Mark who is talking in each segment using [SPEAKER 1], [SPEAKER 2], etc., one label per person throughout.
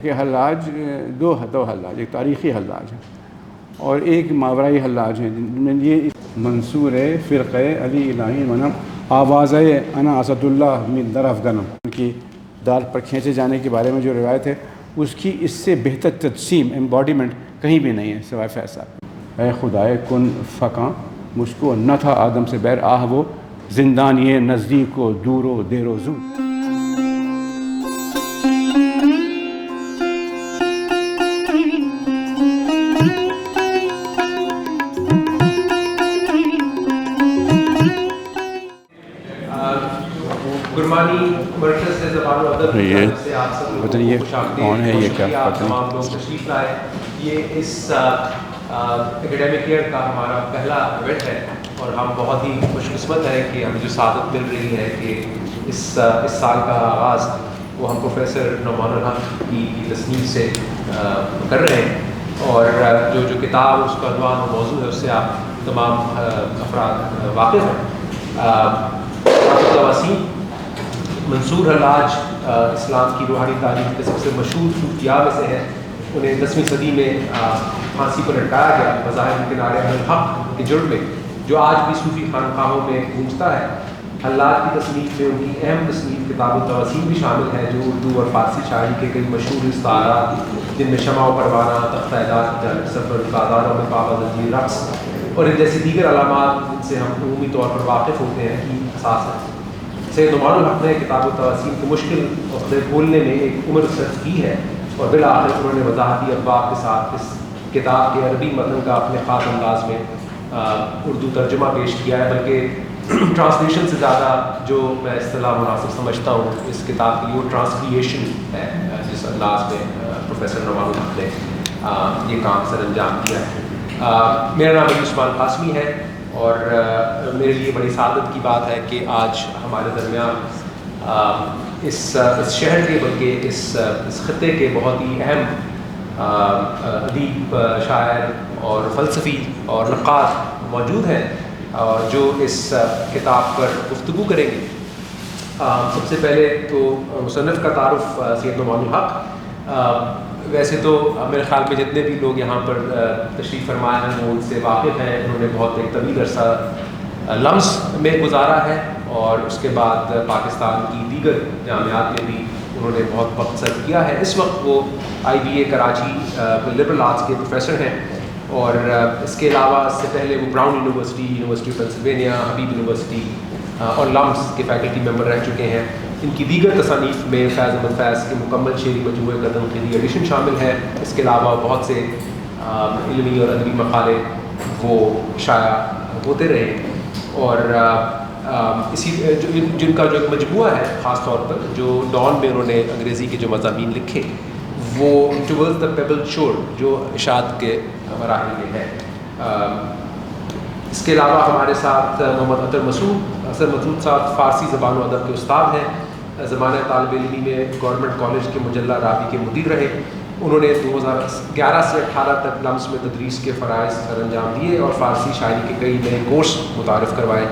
[SPEAKER 1] کہ حلاج دو حلاج، ایک تاریخی حلاج ہے اور ایک ماورائی حلاج ہے، جن میں یہ منصور فرقہ علی الہی منم آواز انا اسد اللہ من در افغنم، ان کی دار پر کھینچے جانے کے بارے میں جو روایت ہے اس کی اس سے بہتر تجسیم امباڈیمنٹ کہیں بھی نہیں ہے سوائے فیض صاحب۔ اے خدائے کن فقاں مجھ کو نہ تھا آدم سے بیر، آہ وہ زندان یہ نزدیک و دور و دیر و زور۔
[SPEAKER 2] گرمانی مرکز سے زبان و ادب سے آپ سب لوگوں کو خوش آمدید،
[SPEAKER 1] کون ہے یہ کیا
[SPEAKER 2] تمام لوگ تشریف لائے۔ یہ اس اکیڈیمک ایئر کا ہمارا پہلا ایونٹ ہے اور ہم بہت ہی خوش قسمت ہیں کہ ہمیں جو سعادت مل رہی ہے کہ اس سال کا آغاز وہ ہم پروفیسر نعمان الحق کی تصنیف سے کر رہے ہیں، اور جو کتاب اس کا عنوان و موضوع ہے اس سے آپ تمام افراد واقف ہیں۔ توسیم منصور حلاج اسلام کی روحانی تاریخ کے سب سے مشہور صوفیاء میں سے ہیں۔ انہیں 10ویں صدی میں پھانسی پر لٹکایا گیا مذاہب کنارے الحق کے جرم میں، جو آج بھی صوفی خانقاہوں میں گونجتا ہے۔ حلاج کی تصنیف میں ان کی اہم تصنیف کتاب التواسیم بھی شامل ہے، جو اردو اور فارسی شاعری کے کئی مشہور استعارات جن میں شمع و پروانہ، تختہ اعداد کی جانب سفر، بازاروں میں پابند زنجیر رقص اور ان جیسی دیگر علامات جن سے ہم عمومی طور پر واقف ہوتے ہیں کی اساس ہے۔ سید نعمان الحق نے کتاب التواسیم کو مشکل عقدے کھولنے میں ایک عمر صرف کی ہے، اور بالآخر انہوں نے وضاحتی ابواب کے ساتھ اس کتاب کے عربی متن کا اپنے خاص انداز میں اردو ترجمہ پیش کیا ہے، بلکہ ٹرانسلیشن سے زیادہ جو میں اصطلاح مناسب سمجھتا ہوں اس کتاب کی وہ ٹرانسکریشن ہے، جس انداز میں پروفیسر نعمان الحق نے یہ کام سر انجام کیا ہے۔ میرا نام علی عثمان قاسمی ہے اور میرے لیے بڑی سعادت کی بات ہے کہ آج ہمارے درمیان اس شہر کے بلکہ اس خطے کے بہت ہی اہم ادیب، شاعر اور فلسفی اور نقاد موجود ہیں اور جو اس کتاب پر گفتگو کریں گے۔ سب سے پہلے تو مصنف کا تعارف سید نعمان الحق۔ ویسے تو میرے خیال میں جتنے بھی لوگ یہاں پر تشریف فرمائے ہیں وہ ان سے واقف ہیں، انہوں نے بہت ایک طویل عرصہ لمس میں گزارا ہے اور اس کے بعد پاکستان کی دیگر جامعات میں بھی انہوں نے بہت وقت صرف کیا ہے۔ اس وقت وہ IBA کراچی لبرل آرٹس کے پروفیسر ہیں، اور اس کے علاوہ اس سے پہلے وہ brown university of Pennsylvania, Habib university اور لمس کے فیکلٹی ممبر رہ چکے ہیں۔ ان کی دیگر تصانیف میں فیض احمد فیض کے مکمل شعری مجموعے کا تنقیدی ایڈیشن شامل ہے۔ اس کے علاوہ بہت سے علمی اور ادبی مقالے وہ شائع ہوتے رہے، اور اسی جن کا جو ایک مجموعہ ہے خاص طور پر جو ڈان میں انہوں نے انگریزی کے جو مضامین لکھے وہ ٹورڈز دا پیبل شور جو اشاعت کے مراحل میں ہے۔ اس کے علاوہ ہمارے ساتھ محمد اطہر مسعود صاحب فارسی زبان و ادب کے استاد ہیں، زمانہ طالب علمی میں گورنمنٹ کالج کے مجلہ رابی کے مدیر رہے۔ انہوں نے 2011 سے 18 تک لمس میں تدریس کے فرائض سر انجام دیے اور فارسی شاعری کے کئی نئے کورس متعارف کروائے۔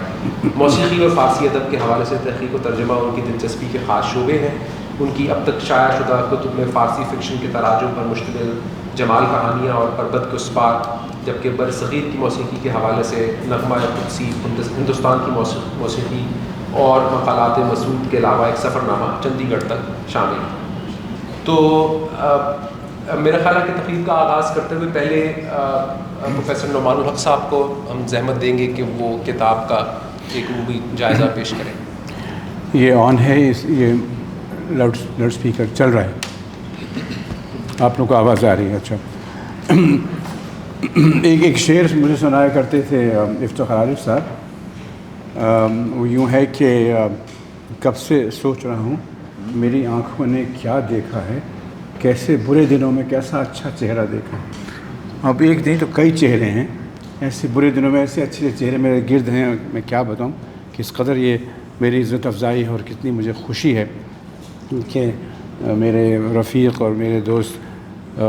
[SPEAKER 2] موسیقی اور فارسی ادب کے حوالے سے تحقیق و ترجمہ ان کی دلچسپی کے خاص شعبے ہیں۔ ان کی اب تک شائع شدہ کتب میں فارسی فکشن کے تراجم پر مشتمل جمال کہانیاں اور پربت کے اس پار، جبکہ برصغیر کی موسیقی کے حوالے سے نغمہ قدسی، ہندوستان کی موسیقی اور مقالات مسعود کے علاوہ ایک سفر نامہ چندی گڑھ تک شامل ہے۔ تو میرا خیال ہے کہ تقریب کا آغاز کرتے ہوئے پہلے پروفیسر نعمان الحق صاحب کو ہم زحمت دیں گے کہ وہ کتاب کا ایک عمومی جائزہ پیش کریں۔
[SPEAKER 1] یہ آن ہے، یہ لاؤڈ اسپیکر چل رہا ہے، آپ لوگوں کو آواز آ رہی ہے؟ اچھا۔ ایک شعر مجھے سنایا کرتے تھے افتخار عارف صاحب، وہ یوں ہے کہ کب سے سوچ رہا ہوں میری آنکھوں نے کیا دیکھا ہے، کیسے برے دنوں میں کیسا اچھا چہرہ دیکھا۔ اب ایک نہیں تو کئی چہرے ہیں، ایسے برے دنوں میں ایسے اچھے چہرے میرے گرد ہیں، میں کیا بتاؤں کس قدر یہ میری عزت افزائی ہے اور کتنی مجھے خوشی ہے کہ میرے رفیق اور میرے دوست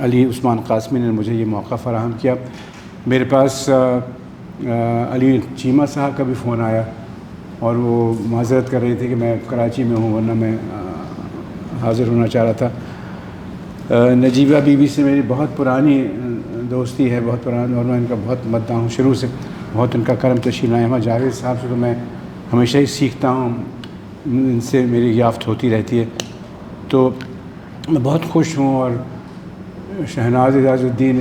[SPEAKER 1] علی عثمان قاسمی نے مجھے یہ موقع فراہم کیا۔ میرے پاس علی چیمہ صاحب کا بھی فون آیا اور وہ معذرت کر رہے تھے کہ میں کراچی میں ہوں ورنہ میں حاضر ہونا چاہ رہا تھا۔ نجیبہ بی بی سے میری بہت پرانی دوستی ہے، بہت پرانی، اور میں ان کا بہت مداح ہوں شروع سے، بہت ان کا کرم تشریف لائے ہیں۔ جاوید صاحب سے تو میں ہمیشہ ہی سیکھتا ہوں، ان سے میری یافت ہوتی رہتی ہے، تو میں بہت خوش ہوں۔ اور شہناز اعجاز الدین،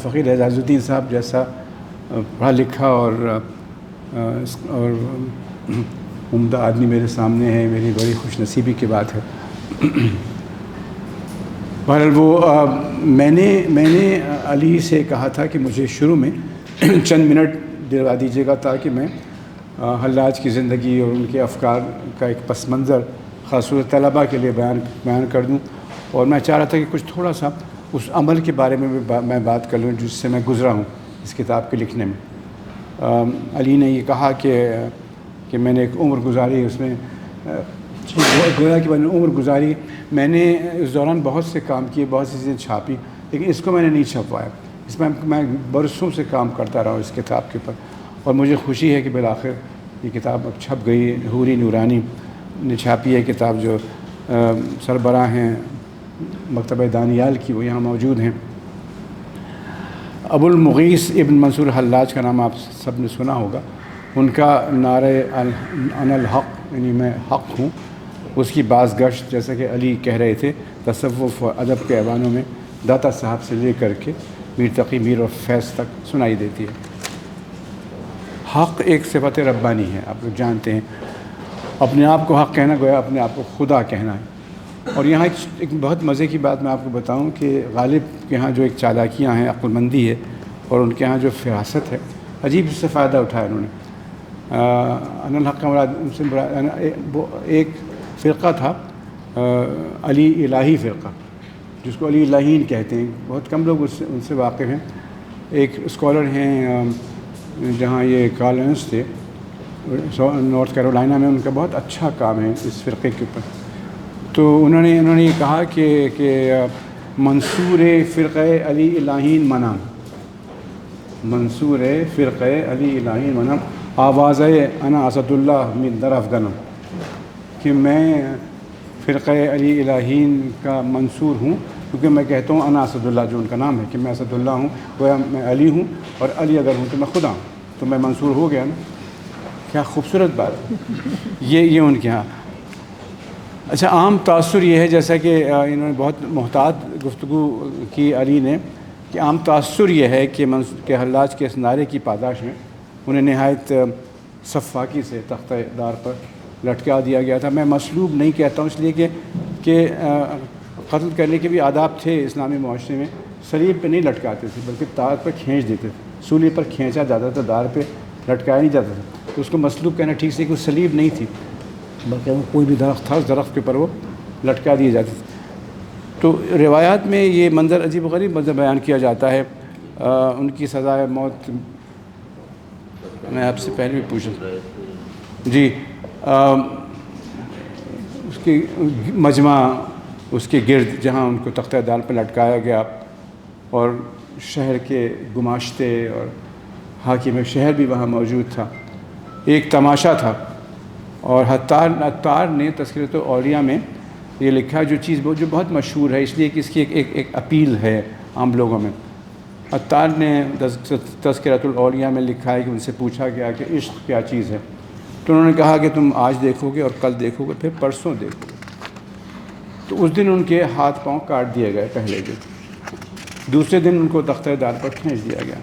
[SPEAKER 1] فقیر اعجاز الدین صاحب جیسا پڑھا لکھا اور عمدہ آدمی میرے سامنے ہے، میری بڑی خوش نصیبی کی بات ہے۔ بہرحال وہ میں نے علی سے کہا تھا کہ مجھے شروع میں چند منٹ دلوا دیجیے گا تاکہ میں حلاج کی زندگی اور ان کے افکار کا ایک پس منظر خاص طلباء کے لیے بیان کر دوں، اور میں چاہ رہا تھا کہ کچھ تھوڑا سا اس عمل کے بارے میں میں بات کر لوں جس سے میں گزرا ہوں اس کتاب کے لکھنے میں۔ علی نے یہ کہا کہ میں نے ایک عمر گزاری، اس میں گویا کہ میں نے عمر گزاری، میں نے اس دوران بہت سے کام کیے، بہت سی چیزیں چھاپی، لیکن اس کو میں نے نہیں چھپوایا۔ اس میں میں برسوں سے کام کرتا رہا ہوں اس کتاب کے اوپر، اور مجھے خوشی ہے کہ بالآخر یہ کتاب اب چھپ گئی۔ حوری نورانی نے چھاپی ہے کتاب، جو سربراہ ہیں مکتبہ دانیال کی، وہ یہاں موجود ہیں۔ ابو المغیث ابن منصور حلاج کا نام آپ سب نے سنا ہوگا۔ ان کا نعرہ انا الحق، یعنی میں حق ہوں، اس کی بازگشت جیسا کہ علی کہہ رہے تھے تصوف و ادب کے ایوانوں میں داتا صاحب سے لے کر کے میر تقی میر اور فیض تک سنائی دیتی ہے۔ حق ایک صفت ربانی ہے، آپ لوگ جانتے ہیں۔ اپنے آپ کو حق کہنا گویا اپنے آپ کو خدا کہنا ہے۔ اور یہاں ایک بہت مزے کی بات میں آپ کو بتاؤں کہ غالب کے ہاں جو ایک چالاکیاں ہیں، عقل مندی ہے، اور ان کے ہاں جو فراست ہے، عجیب سے فائدہ اٹھایا انہوں نے۔ انا الحق کا مراد ان سے ایک فرقہ تھا علی الہی فرقہ، جس کو علی الہین کہتے ہیں، بہت کم لوگ ان سے واقف ہیں۔ ایک اسکالر ہیں جہاں یہ کالنس تھے نارتھ کیرولائنا میں، ان کا بہت اچھا کام ہے اس فرقے کے اوپر۔ تو انہوں نے یہ کہا کہ منصور فرقہ علی الہین منم، منصور فرقہ علی الہین منم، آواز انا اسد اللہ من در افغنم، کہ میں فرقہ علی الہین کا منصور ہوں، کیونکہ میں کہتا ہوں انا اسد اللہ، جو ان کا نام ہے کہ میں اسد اللہ ہوں، گویا میں علی ہوں، اور علی اگر ہوں تو میں خدا ہوں، تو میں منصور ہو گیا نا۔ کیا خوبصورت بات یہ ان کے ہاں۔ اچھا، عام تاثر یہ ہے، جیسا کہ انہوں نے بہت محتاط گفتگو کی علی نے، کہ عام تاثر یہ ہے کہ حلاج کے اس نعرے کی پاداش میں انہیں نہایت صفاقی سے تختہ دار پر لٹکا دیا گیا تھا۔ میں مصلوب نہیں کہتا ہوں اس لیے کہ قتل کرنے کے بھی آداب تھے اسلامی معاشرے میں۔ صلیب پہ نہیں لٹکاتے تھے بلکہ تار پر کھینچ دیتے تھے، سولی پر کھینچا جاتا تھا، دار پہ لٹکایا نہیں جاتا تھا، تو اس کو مصلوب کہنا ٹھیک سے، کہ وہ صلیب نہیں تھی بلکہ وہ کوئی بھی درخت تھا، اس درخت کے اوپر وہ لٹکا دیے جاتے تھے۔ تو روایات میں یہ منظر عجیب و غریب منظر بیان کیا جاتا ہے۔ ان کی سزائے موت، میں آپ سے پہلے بھی پوچھا جی، اس کی مجمع، اس کے گرد جہاں ان کو تختہ دار پر لٹکایا گیا، اور شہر کے گماشتے اور حاکم شہر بھی وہاں موجود تھا، ایک تماشا تھا۔ اور عطار نے تذکرۃ الاولیاء میں یہ لکھا، جو چیز جو بہت مشہور ہے اس لیے کہ اس کی ایک اپیل ہے عام لوگوں میں۔ عطار نے تذکرۃ الاولیاء میں لکھا ہے کہ ان سے پوچھا گیا کہ عشق کیا چیز ہے، تو انہوں نے کہا کہ تم آج دیکھو گے اور کل دیکھو گے، پھر پرسوں دیکھو گے۔ تو اس دن ان کے ہاتھ پاؤں کاٹ دیے گئے پہلے دن، دوسرے دن ان کو تختہ دار پر کھینچ دیا گیا،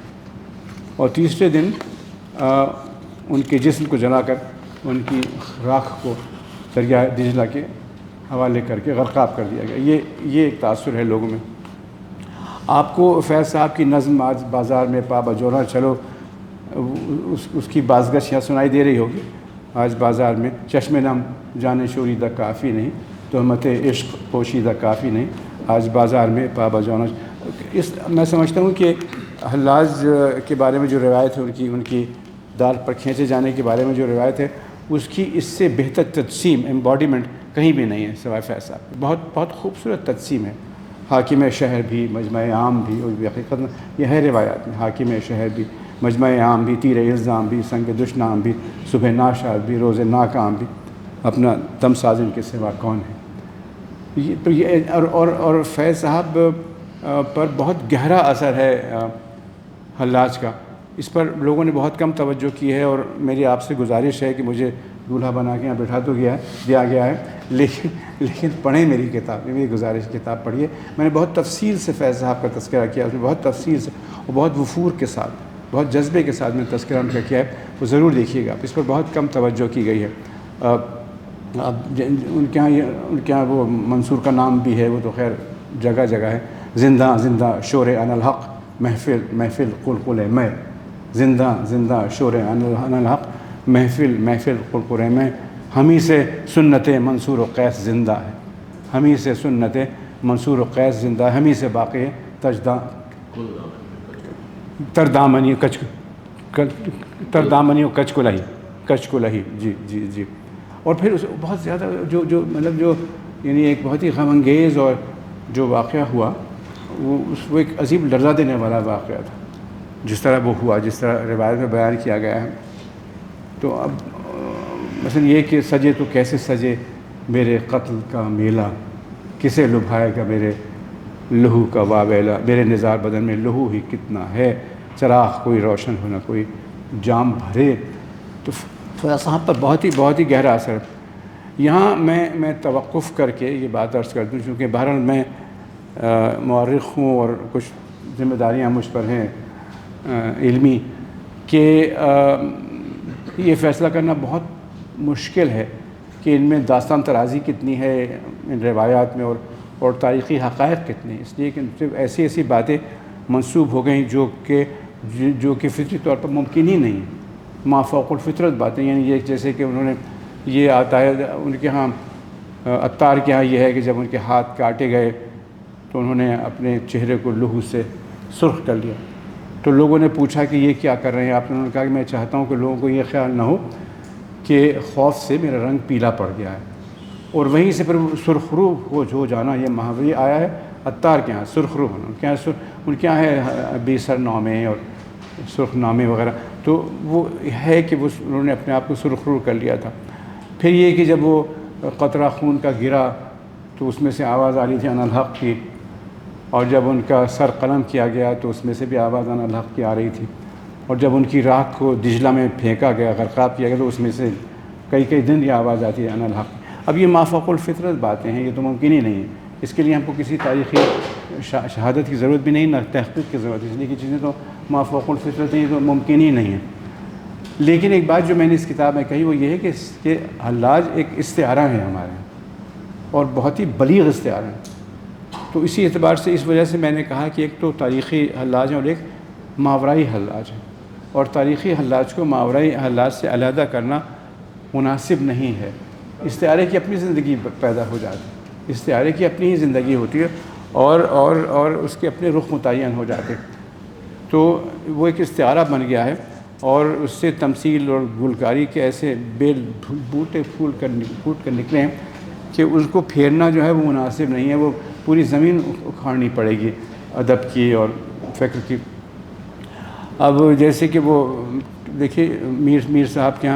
[SPEAKER 1] اور تیسرے دن ان کے جسم کو جلا کر ان کی راکھ کو دریا دجلہ کے حوالے کر کے غرقاب کر دیا گیا۔ یہ ایک تاثر ہے لوگوں میں۔ آپ کو فیض صاحب کی نظم آج بازار میں پا بجونا چلو، اس کی بازگشت سنائی دے رہی ہوگی آج بازار میں۔ چشم نم جان شوریدہ کافی نہیں، تہمت عشق پوشیدہ کافی نہیں، آج بازار میں پا بجونا۔ میں سمجھتا ہوں کہ حلاج کے بارے میں جو روایت ہے، ان کی دار پر کھینچے جانے کے بارے میں جو روایت ہے، اس کی اس سے بہتر تجسیم، ایمباڈیمنٹ کہیں بھی نہیں ہے سوائے فیض صاحب کی۔ بہت خوبصورت تجسیم ہے۔ حاکم شہر بھی، مجمع عام بھی، اور حقیقت یہ ہے روایات میں، حاکم شہر بھی، مجمع عام بھی، تیر الزام بھی، سنگ دشنام بھی، صبح ناشاد بھی، روز ناکام بھی، اپنا دم سازن کے سوا کون ہے۔ یہ اور فیض صاحب پر بہت گہرا اثر ہے حلاج کا. اس پر لوگوں نے بہت کم توجہ کی ہے، اور میری آپ سے گزارش ہے کہ مجھے دولہا بنا کے یہاں بٹھا تو دیا گیا ہے، لیکن پڑھیں میری کتاب، میری گزارش کتاب پڑھیے. میں نے بہت تفصیل سے فیض صاحب کا تذکرہ کیا، اس میں بہت تفصیل سے اور بہت وفور کے ساتھ، بہت جذبے کے ساتھ میں تذکرہ ان کا کیا ہے، وہ ضرور دیکھیے گا. اس پر بہت کم توجہ کی گئی ہے. اب ان کے یہاں وہ منصور کا نام بھی ہے، وہ تو خیر جگہ جگہ ہے. زندہ زندہ شور ان الحق محفل محفل قلقل میں، زندہ زندہ شور ان الحق محفل محفل قلقل میں. ہمیں سے سنت منصور و قیس زندہ ہے، ہمیں سے سنت منصور و قیس زندہ ہے، ہمیں سے باقی تردامنی تردامنی و کچ کو لہی. جی جی جی. اور پھر بہت زیادہ جو مطلب جو یعنی ایک بہت ہی غم انگیز اور جو واقعہ ہوا، وہ ایک عجیب لرزہ دینے والا واقعہ تھا، جس طرح وہ ہوا، جس طرح روایت میں بیان کیا گیا ہے. تو اب مثلا یہ کہ سجے تو کیسے سجے میرے قتل کا میلہ، کسے لبھائے گا میرے لہو کا واویلا، میرے نظار بدن میں لہو ہی کتنا ہے، چراغ کوئی روشن ہو نہ کوئی جام بھرے. تو فیض صاحب پر بہت ہی گہرا اثر ہے. یہاں میں توقف کر کے یہ بات عرض کر دوں، چونکہ بہرحال میں مورخ ہوں اور کچھ ذمہ داریاں مجھ پر ہیں علمی، کہ یہ فیصلہ کرنا بہت مشکل ہے کہ ان میں داستان ترازی کتنی ہے ان روایات میں، اور تاریخی حقائق کتنے. اس لیے کہ صرف ایسی باتیں منسوب ہو گئیں جو کہ فطری طور پر ممکن ہی نہیں، ما فوق الفطرت باتیں. یعنی یہ جیسے کہ انہوں نے یہ آتا ہے ان کے ہاں عطار کے ہاں یہ ہے کہ جب ان کے ہاتھ کاٹے گئے تو انہوں نے اپنے چہرے کو لہو سے سرخ کر لیا. تو لوگوں نے پوچھا کہ یہ کیا کر رہے ہیں آپ؟ نے کہا کہ میں چاہتا ہوں کہ لوگوں کو یہ خیال نہ ہو کہ خوف سے میرا رنگ پیلا پڑ گیا ہے. اور وہیں سے پھر سرخ رو ہو جانا، یہ محاورہ آیا ہے عطار کے ہاں، سرخ رو ہونا. ان کے یہاں ہے بیسر نامے اور سرخ نامے وغیرہ. تو وہ ہے کہ انہوں نے اپنے آپ کو سرخ رو کر لیا تھا. پھر یہ کہ جب وہ قطرہ خون کا گرا تو اس میں سے آواز آ رہی تھی ان الحق کی، اور جب ان کا سر قلم کیا گیا تو اس میں سے بھی آواز ان الحق کی آ رہی تھی. اور جب ان کی راکھ کو دجلہ میں پھینکا گیا، غرقاب کیا گیا، تو اس میں سے کئی دن یہ آواز آتی ہے ان الحق. اب یہ ما فوق الفطرت باتیں ہیں، یہ تو ممکن ہی نہیں ہے. اس کے لیے ہم کو کسی تاریخی شہادت کی ضرورت بھی نہیں، نہ تحقیق کی ضرورت ہے. اس لیے کہ چیزیں تو ما فوق الفطرت ہیں، یہ تو ممکن ہی نہیں ہے. لیکن ایک بات جو میں نے اس کتاب میں کہی وہ یہ ہے کہ حلاج ایک استعارہ ہے ہمارے یہاں، اور بہت ہی بلیغ استعارہ ہے. تو اسی اعتبار سے اس وجہ سے میں نے کہا کہ ایک تو تاریخی حلاج ہے اور ایک ماورائی حلاج ہے. اور تاریخی حلاج کو ماورائی حلاج سے علیحدہ کرنا مناسب نہیں ہے. استعارے کی اپنی زندگی پیدا ہو جاتی ہے، استعارے کی اپنی ہی زندگی ہوتی ہے، اور اس کے اپنے رخ متعین ہو جاتے. تو وہ ایک استعارہ بن گیا ہے، اور اس سے تمثیل اور گلکاری کے ایسے بیل بوٹے پھوٹ کر نکلے ہیں کہ اس کو پھیرنا جو ہے وہ مناسب نہیں ہے. وہ پوری زمین اکھاڑنی پڑے گی ادب کی اور فکر کی. اب جیسے کہ وہ دیکھیے میر صاحب کے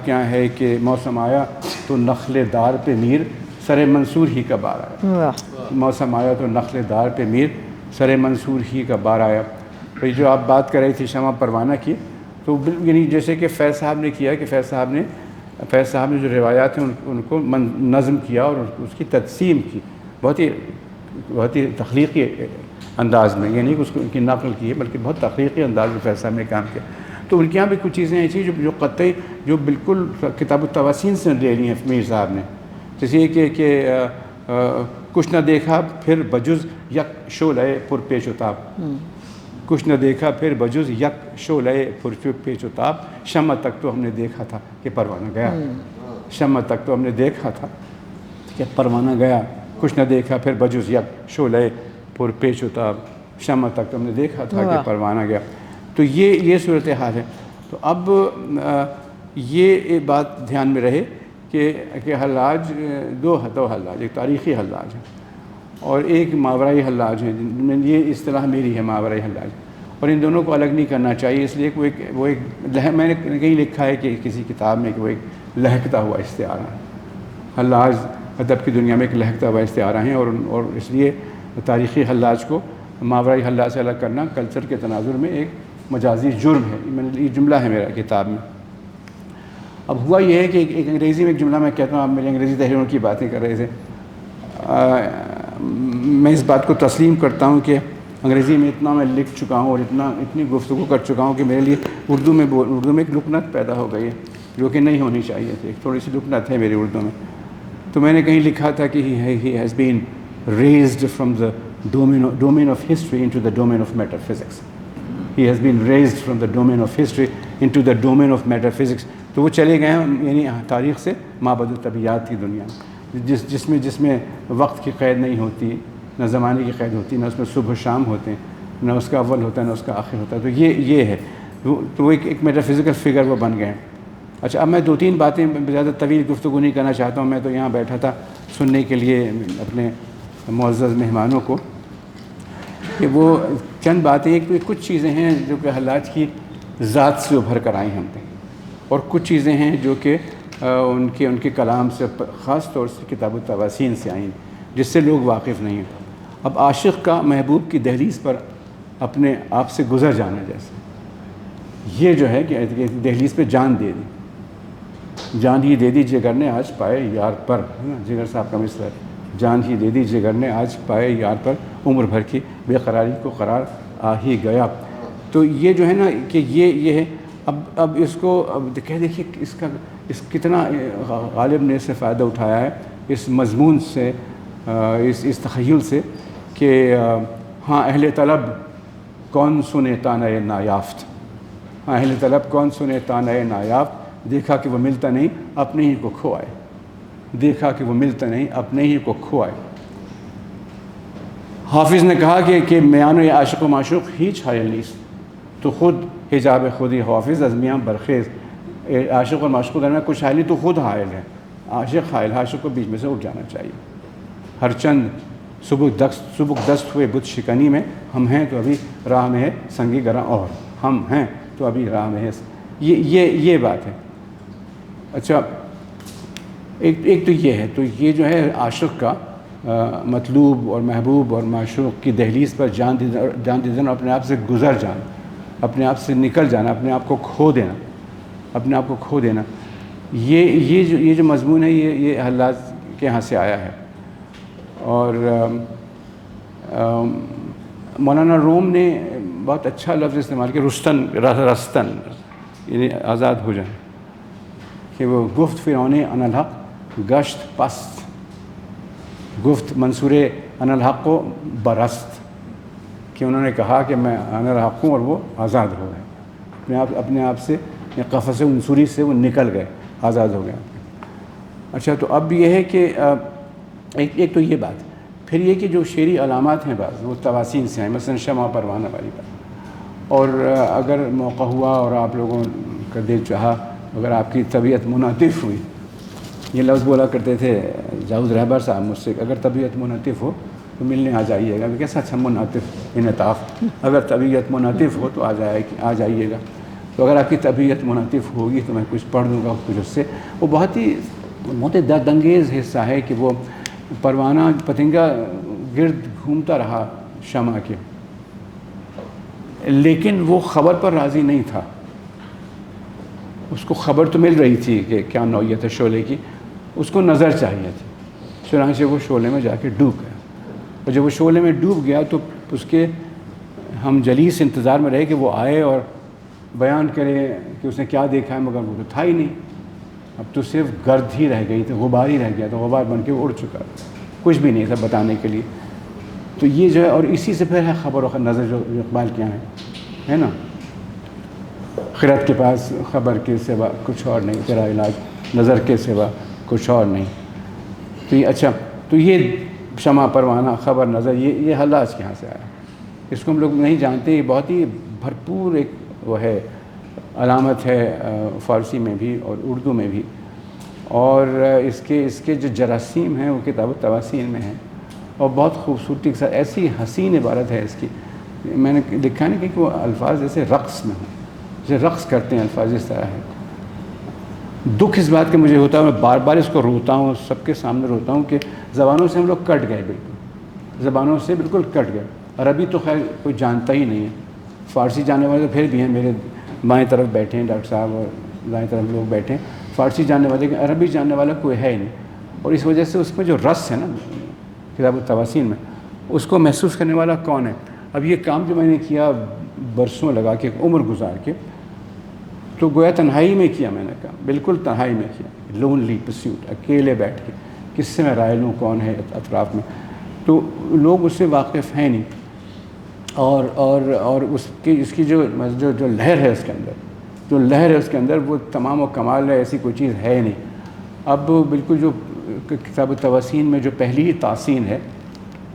[SPEAKER 1] یہاں ہے کہ موسم آیا تو نخل دار پہ میر سر منصور ہی کا بار آیا. موسم آیا تو نخل دار پہ میر سر منصور ہی کا بار آیا. جو آپ بات کر رہی تھی شمع پروانہ کی، تو یعنی جیسے کہ فیض صاحب نے کیا کہ فیض صاحب نے جو روایات ہیں ان کو نظم کیا اور اس کی تقسیم کی بہت ہی تخلیقی انداز میں. یعنی کہ اس کو ان کی نقل کی ہے بلکہ بہت تخلیقی انداز میں فیض صاحب نے کام کیا. تو ان کے یہاں بھی کچھ چیزیں ایسی جو قطعی جو بالکل کتاب التواسین سے لے لی ہیں میر صاحب نے. جیسے یہ کہ کچھ نہ دیکھا پھر بجز یک شعلۂ پر پیچ و تاب، کچھ نہ دیکھا پھر بجز یک شعلۂ پر پیچ و تاب، شمع تک تو ہم نے دیکھا تھا کہ پروانہ گیا. شمع تک تو ہم نے دیکھا تھا کہ پروانہ گیا، کچھ نہ دیکھا پھر بجز یک شعلۂ پر پیچ و تاب، شمع تک تو ہم نے دیکھا تھا کہ پروانہ گیا. تو یہ صورتحال ہے. تو اب یہ بات دھیان میں رہے کہ حلاج دو حلاج، ایک تاریخی حلاج ہے اور ایک ماورائی حلاج ہے. یہ اصطلاح میری ہے ماورائی حلاج، اور ان دونوں کو الگ نہیں کرنا چاہیے. اس لیے کہ وہ ایک میں نے کہیں لکھا ہے کہ کسی کتاب میں کہ وہ ایک لہکتا ہوا استعارہ ہے. حلاج ادب کی دنیا میں ایک لہکتا ہوا استعارہ ہیں، اور اس لیے تاریخی حلاج کو ماورائی حلاج سے الگ کرنا کلچر کے تناظر میں ایک مجازی جرم ہے. یہ جملہ ہے میرا کتاب میں. اب ہوا یہ ہے کہ ایک انگریزی میں ایک جملہ میں کہتا ہوں، آپ میری انگریزی تحریروں کی باتیں کر رہے تھے. میں اس بات کو تسلیم کرتا ہوں کہ انگریزی میں اتنا میں لکھ چکا ہوں اور اتنی گفتگو کر چکا ہوں کہ میرے لیے اردو میں ایک لکنت پیدا ہو گئی ہے جو کہ نہیں ہونی چاہیے تھی. ایک تھوڑی سی لکنت ہے میری اردو میں. تو میں نے کہیں لکھا تھا کہ he has been raised from the domain of history into the domain of metaphysics. He has been raised from the domain of history into the domain of metaphysics. تو وہ چلے گئے ہیں یعنی تاریخ سے مابعد الطبیعات کی دنیا میں، جس میں وقت کی قید نہیں ہوتی، نہ زمانے کی قید ہوتی، نہ اس میں صبح و شام ہوتے ہیں، نہ اس کا اول ہوتا ہے نہ اس کا آخر ہوتا ہے. تو یہ ہے. تو ایک میٹافزیکل فگر وہ بن گئے ہیں. اچھا، اب میں 2-3 باتیں، زیادہ طویل گفتگو نہیں کرنا چاہتا ہوں. میں تو یہاں بیٹھا تھا سننے کے لیے اپنے معزز مہمانوں کو کہ وہ چند باتیں، ایک تو کچھ چیزیں ہیں جو کہ حلاج کی ذات سے ابھر کر آئی ہم پہ، اور کچھ چیزیں ہیں جو کہ ان کے کلام سے، خاص طور سے کتاب التواسین سے آئیں جس سے لوگ واقف نہیں ہیں. اب عاشق کا محبوب کی دہلیز پر اپنے آپ سے گزر جانا، جیسے یہ جو ہے کہ دہلیز پہ جان دے دی. جان ہی دے دی جگر نے آج پائے یار پر، جگر صاحب کا مصرع ہے. جان ہی دے دی جگر نے آج پائے یار پر، عمر بھر کی بے قراری کو قرار آ ہی گیا. تو یہ جو ہے نا کہ یہ ہے. اب اس کو دیکھیے اس کتنا غالب نے اس سے فائدہ اٹھایا ہے، اس مضمون سے، اس تخیل سے کہ ہاں اہل طلب کون سنے تانۂ نایافت، ہاں اہل طلب کون سنے تانۂ نایافت، دیکھا کہ وہ ملتا نہیں اپنے ہی کو کھوائے، دیکھا کہ وہ ملتا نہیں اپنے ہی کو کھوائے. حافظ نے کہا کہ میان عاشق و معشوق ہیچ حائل نیست، تو خود حجاب خودی حافظ از میاں برخیز. عاشق اور معشوق درمیان کچھ حائل نہیں، تو خود حائل ہے. عاشق حائل، عاشق کو بیچ میں سے اٹھ جانا چاہیے. ہر چند سبک دست ہوئے بت شکنی میں، ہم ہیں تو ابھی راہ میں ہے سنگی گراں، اور ہم ہیں تو ابھی راہ میں ہے. یہ بات ہے. اچھا، ایک تو یہ ہے. تو یہ جو ہے عاشق کا مطلوب اور محبوب اور معشوق کی دہلیز پر جان دیدن، اپنے آپ سے گزر جانا، اپنے آپ سے نکل جانا، اپنے آپ کو کھو دینا، اپنے آپ کو کھو دینا. یہ جو مضمون ہے یہ حلاج کے یہاں سے آیا ہے. اور مولانا روم نے بہت اچھا لفظ استعمال کیا، رستن، یعنی آزاد ہو جائیں، کہ وہ گفت فرعون انالحق گشت پست، گفت منصور انالحق کو برست، کہ انہوں نے کہا کہ میں انالحق ہوں اور وہ آزاد ہو گئے، اپنے آپ سے قفس عنصری سے وہ نکل گئے، آزاد ہو گئے. اچھا، تو اب یہ ہے کہ ایک تو یہ بات. پھر یہ کہ جو شعری علامات ہیں بعض وہ تواسین سے ہیں، مثلا شمع پروانہ والی بات. اور اگر موقع ہوا اور آپ لوگوں کا دل چاہا، اگر آپ کی طبیعت منعطف ہوئی، یہ لفظ بولا کرتے تھے جاؤز رہبر صاحب مجھ سے، اگر طبیعت منعطف ہو تو ملنے آ جائیے گا. کیسا اچھا منعطف انعطاف، اگر طبیعت منعطف ہو تو آ جائیے گا. تو اگر آپ کی طبیعت منعطف ہوگی تو میں کچھ پڑھ دوں گا کچھ اس سے. وہ بہت ہی درد انگیز حصہ ہے کہ وہ پروانہ پتنگا گرد گھومتا رہا شمع کے، لیکن وہ خبر پر راضی نہیں تھا. اس کو خبر تو مل رہی تھی کہ کیا نوعیت ہے شعلے کی، اس کو نظر چاہیے تھی. چنانچہ وہ شعلے میں جا کے ڈوب گیا. اور جب وہ شعلے میں ڈوب گیا تو اس کے ہم جلیس انتظار میں رہے کہ وہ آئے اور بیان کرے کہ اس نے کیا دیکھا ہے، مگر وہ تو تھا ہی نہیں. اب تو صرف گرد ہی رہ گئی تھی، غبار ہی رہ گیا تھا، غبار بن کے اڑ چکا، کچھ بھی نہیں تھا بتانے کے لیے. تو یہ جو ہے، اور اسی سے پھر ہے خبر و نظر جو اقبال کیا ہے نا، خرد کے پاس خبر کے سوا کچھ اور نہیں، تیرا علاج نظر کے سوا کچھ اور نہیں. تو یہ اچھا، تو یہ شمع پروانہ خبر نظر یہ حلاج کے یہاں سے آیا. اس کو ہم لوگ نہیں جانتے. یہ بہت ہی بھرپور ایک وہ ہے، علامت ہے فارسی میں بھی اور اردو میں بھی. اور اس کے جو جراثیم ہیں وہ کتاب التواسین میں ہیں، اور بہت خوبصورتی کے ساتھ ایسی حسین عبارت ہے اس کی. میں نے لکھا نہیں کہ وہ الفاظ جیسے رقص میں ہوں، جیسے رقص کرتے ہیں الفاظ اس طرح ہے. دکھ اس بات کا مجھے ہوتا ہے، میں بار بار اس کو روتا ہوں، سب کے سامنے روتا ہوں کہ زبانوں سے ہم لوگ کٹ گئے، بالکل زبانوں سے بالکل کٹ گئے۔ عربی تو خیر کوئی جانتا ہی نہیں ہے، فارسی جاننے والے تو پھر بھی ہیں، میرے بائیں طرف بیٹھے ہیں ڈاکٹر صاحب اور دائیں طرف لوگ بیٹھے ہیں، فارسی جاننے والے کہ عربی جاننے والا کوئی ہے ہی نہیں، اور اس وجہ سے اس میں جو رس ہے نا کتاب التواسین میں، اس کو محسوس کرنے والا کون ہے؟ اب یہ کام جو میں نے کیا برسوں لگا کے، عمر گزار کے، تو گویا تنہائی میں کیا میں نے کہا، بالکل تنہائی میں کیا، لونلی پرسیوٹ، اکیلے بیٹھ کے، کس سے میں رائے لوں، کون ہے اطراف میں، تو لوگ اس سے واقف ہیں نہیں، اور اس کی جو لہر ہے اس کے اندر، جو لہر ہے اس کے اندر، وہ تمام و کمال ہے، ایسی کوئی چیز ہے نہیں۔ اب بالکل جو کتاب التواسین میں جو پہلی تاسین ہے،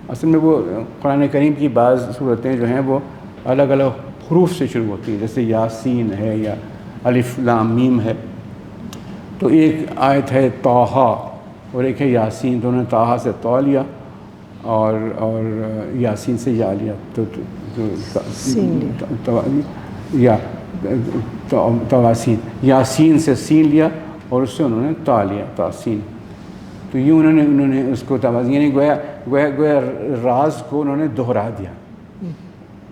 [SPEAKER 1] اصل میں وہ قرآن کریم کی بعض صورتیں جو ہیں وہ الگ الگ حروف سے شروع ہوتی ہیں، جیسے یاسین ہے یا الف لام میم ہے، تو ایک آیت ہے طٰہٰ اور ایک ہے یاسین، دونوں نے طٰہٰ سے طا لیا اور یاسین سے یا لیا، تو تواسین، یاسین سے سین لیا اور اس سے انہوں نے تا لیا، تاسین، تو یوں انہوں نے اس کو توازی، یعنی گویا راز کو انہوں نے دہرا دیا۔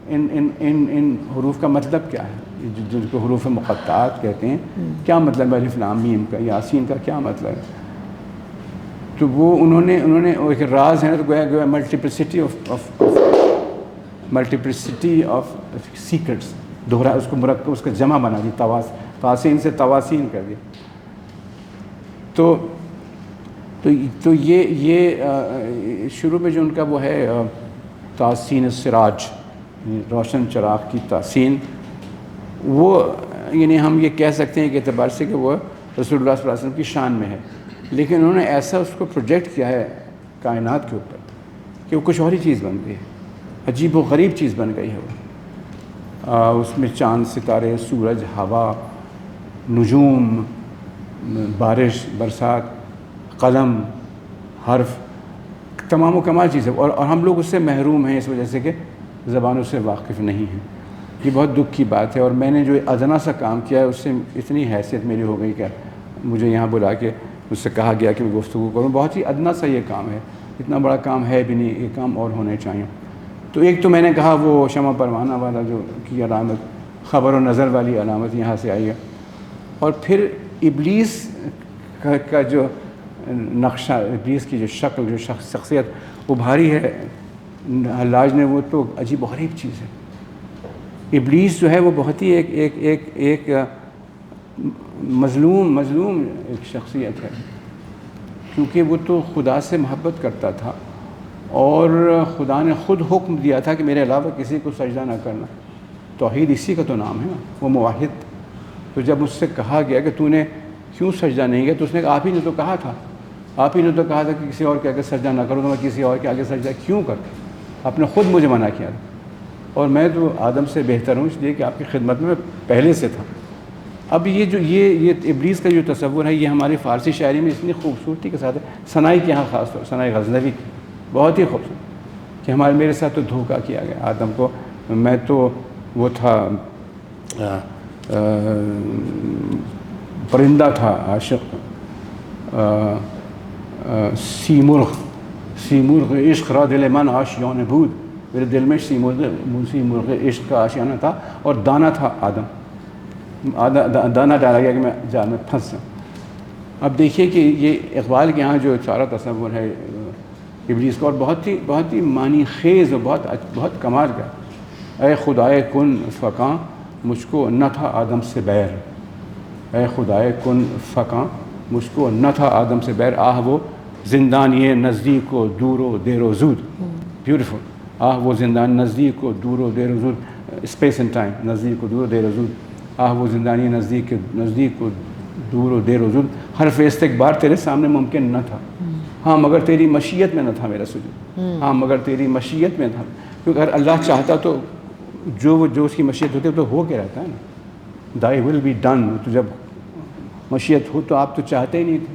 [SPEAKER 1] ان حروف کا مطلب کیا ہے، جن کو حروف مقطعات کہتے ہیں، کیا مطلب ہے الف لام میم کا، یاسین کا کیا مطلب ہے؟ تو وہ انہوں نے ایک راز ہے نا، تو گویا ملٹیپلسٹی آف سیکرٹس، دوہرا اس کو مرکب، اس کا جمع بنا دی، تاسین سے تواسین کر دیا۔ تو یہ شروع میں جو ان کا وہ ہے تاسین السراج، روشن چراغ کی تاسین، وہ یعنی ہم یہ کہہ سکتے ہیں کہ اعتبار سے کہ وہ رسول اللہ صلی اللہ علیہ وسلم کی شان میں ہے، لیکن انہوں نے ایسا اس کو پروجیکٹ کیا ہے کائنات کے اوپر کہ وہ کچھ اور ہی چیز بن گئی ہے، عجیب و غریب چیز بن گئی ہے وہ۔ اس میں چاند، ستارے، سورج، ہوا، نجوم، بارش، برسات، قلم، حرف، تمام و کمال چیز ہے، اور ہم لوگ اس سے محروم ہیں اس وجہ سے کہ زبانوں سے واقف نہیں ہیں۔ یہ بہت دکھ کی بات ہے، اور میں نے جو ادنا سا کام کیا ہے اس سے اتنی حیثیت میری ہو گئی کہ مجھے یہاں بلا کے مجھ سے کہا گیا کہ میں گفتگو کروں، بہت ہی ادنا سا یہ کام ہے، اتنا بڑا کام ہے بھی نہیں، یہ کام اور ہونے چاہیے۔ تو ایک تو میں نے کہا وہ شمع پروانہ والا جو کی علامت، خبر و نظر والی علامت یہاں سے آئی ہے، اور پھر ابلیس کا جو نقشہ، ابلیس کی جو شکل، جو شخصیت ابھاری ہے حلاج نے، وہ تو عجیب و غریب چیز ہے۔ ابلیس جو ہے وہ بہت ہی ایک مظلوم ایک شخصیت ہے، کیونکہ وہ تو خدا سے محبت کرتا تھا، اور خدا نے خود حکم دیا تھا کہ میرے علاوہ کسی کو سجدہ نہ کرنا، توحید اسی کا تو نام ہے نا، وہ موحد۔ تو جب اس سے کہا گیا کہ تو نے کیوں سجدہ نہیں کیا، تو اس نے کہا آپ ہی نے تو کہا تھا، آپ ہی نے تو کہا تھا کہ کسی اور کے آگے سجدہ نہ کرو، تو میں کسی اور کے آگے سجدہ کیوں کرتا؟ آپ نے خود مجھے منع کیا تھا، اور میں تو آدم سے بہتر ہوں، اس لیے کہ آپ کی خدمت میں پہلے سے تھا۔ اب یہ ابلیس کا جو تصور ہے، یہ ہماری فارسی شاعری میں اتنی خوبصورتی کے ساتھ ہے، ثنائی کے یہاں خاص طور، ثنائی غزنوی کی بہت ہی خوبصورت، کہ میرے ساتھ تو دھوکہ کیا گیا آدم کو، میں تو وہ تھا پرندہ تھا، عاشق، سیمرغ عشق را دل من آشیانه بود، میرے دل میں سیمرغ عشق کا آشیانہ تھا، اور دانہ تھا دانہ ڈالا گیا کہ میں جال میں پھنس جاؤں۔ اب دیکھیے کہ یہ اقبال کے یہاں جو سارا تصور ہے ابلیس کا، اور بہت ہی معنی خیز اور بہت کمال کا، اے خدائے کن فقاں مجھ کو نہ تھا آدم سے بیر، اے خدائے کن فقاں مجھ کو نہ تھا آدم سے بیر، آہ وہ زندانی نزدیک و دور و دیر و زود، بیوٹیفل، آہ وہ زندان نزدیک و دور و دیر و زود، اسپیس اینڈ ٹائم، نزدیک و دور و دیر و زود، آہ وہ زندانی نزدیک و دور و دیر و زود، حرف استکبار تیرے سامنے ممکن نہ تھا، ہاں مگر تیری مشیت میں نہ تھا میرا سجود، ہاں مگر تیری مشیت میں تھا، کیونکہ اگر اللہ چاہتا تو جو اس کی مشیت ہوتی ہے تو ہو کے رہتا ہے نا، دائی ول بی ڈن، تو جب مشیت ہو تو آپ تو چاہتے ہی نہیں تھے،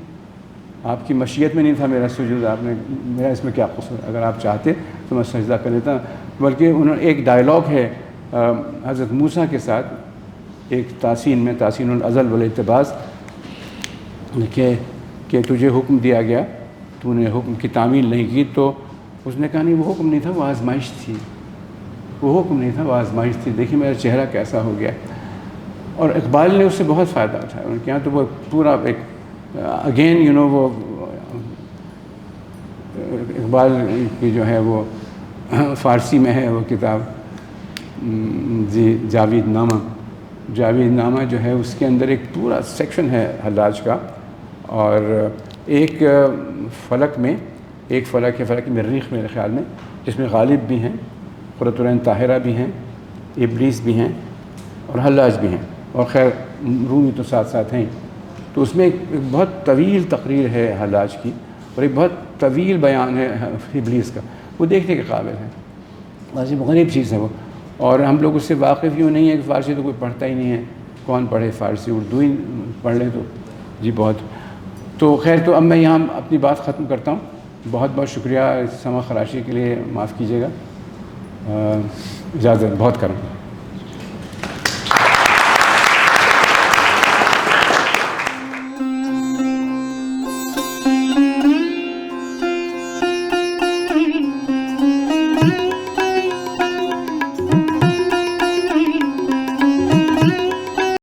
[SPEAKER 1] آپ کی مشیت میں نہیں تھا میرا سجود، آپ نے میرا اس میں کیا قصور، اگر آپ چاہتے تو میں سجدہ کر لیتا۔ بلکہ انہوں نے ایک ڈائلاگ ہے حضرت موسیٰ کے ساتھ، ایک تاسین میں، تاسین الازل والاقتباس، کہ تجھے حکم دیا گیا، تو نے حکم کی تعمیل نہیں کی، تو اس نے کہا نہیں وہ حکم نہیں تھا، وہ آزمائش تھی، وہ حکم نہیں تھا، وہ آزمائش تھی، دیکھیے میرا چہرہ کیسا ہو گیا۔ اور اقبال نے اس سے بہت فائدہ اٹھایا، ان کے یہاں تو وہ پورا ایک اگین وہ اقبال کی جو ہے وہ فارسی میں ہے وہ کتاب جی جاوید نامہ جو ہے اس کے اندر ایک پورا سیکشن ہے حلاج کا، اور ایک فلک ہے فلک مریخ میرے خیال میں، جس میں غالب بھی ہیں، قرۃ العین طاہرہ بھی ہیں، ابلیس بھی ہیں اور حلاج بھی ہیں، اور خیر رومی تو ساتھ ساتھ ہیں۔ تو اس میں ایک بہت طویل تقریر ہے حلاج کی، اور ایک بہت طویل بیان ہے ابلیس کا، وہ دیکھنے کے قابل ہے، عجیب غریب چیز ہے وہ، اور ہم لوگ اس سے واقف یوں نہیں ہے کہ فارسی تو کوئی پڑھتا ہی نہیں ہے، کون پڑھے فارسی، اردو ہی پڑھ لیں تو جی بہت۔ تو خیر، تو اب میں یہاں اپنی بات ختم کرتا ہوں، بہت بہت شکریہ، سما خراشی کے لیے معاف کیجیے گا، اجازت، بہت کرم۔